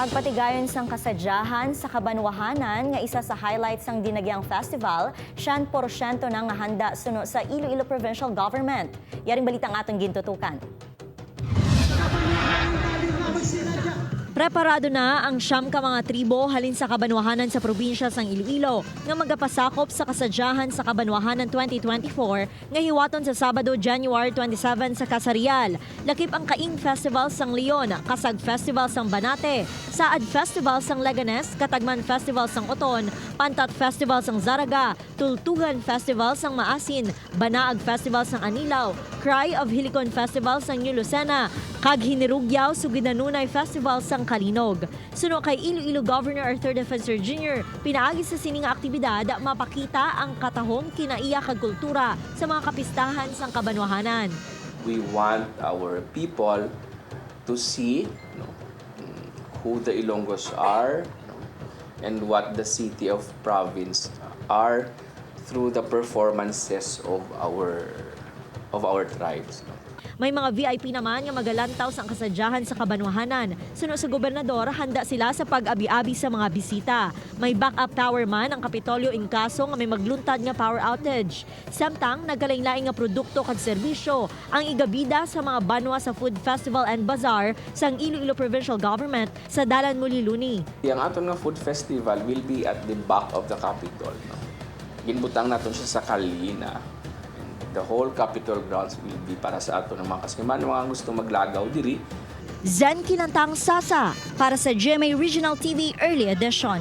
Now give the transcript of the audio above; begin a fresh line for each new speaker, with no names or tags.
Nagpatigayon sang kasadyahan sa Kabanwahanan nga isa sa highlights ng Dinagyang Festival, 100% nang handa suno sa Iloilo Provincial Government. Yaring balitang atong gintutukan. Preparado na ang siyam ka mga tribo halin sa Kabanwahanan sa probinsya sang Iloilo nga magapasakop sa kasadyahan sa Kabanwahanan 2024 nga hiwaton sa Sabado, January 27 sa Kasarial. Lakip ang Kaing Festival sang Leon, Kasag Festival sang Banate, Saad Festival sang Leganes, Katagman Festival sang Oton, Pantat Festival sang Zaraga, Tultugan Festival sang Maasin, Banaag Festival sang Anilaw, Cry of Helicon Festival sang New Lucena, kag Hinirugyaw Suginanunay Festival sang Kalinog. Suno kay Iloilo Governor Arthur Defensor Jr., pinaagi sa sining aktibidad mapakita ang katahong kinaiya kag kultura sa mga kapistahan sang Kabanwahanan.
We want our people to see who the Ilonggos are and what the city of province are through the performances of our tribes.
May mga VIP naman nga magalantaw sa kasadyahan sa Kabanwahanan. Suno sa gobernador, handa sila sa pag-abi-abi sa mga bisita. May backup tower man ang Kapitolyo in kaso nga may magluntad nga power outage. Samtang nagkalain-laing nga produkto kag serbisyo ang igabida sa mga banwa sa Food Festival and Bazaar sang Iloilo Provincial Government sa Dalan Muliluni.
Ang aton nga food festival will be at the back of the Capitol. Ginbutang naton siya sa Kalina. The whole Capitol grounds will be para sa ato ng mga kaskiman, mga gusto maglagaw diri.
Zen Kinantang Sasa para sa GMA Regional TV Early Edition.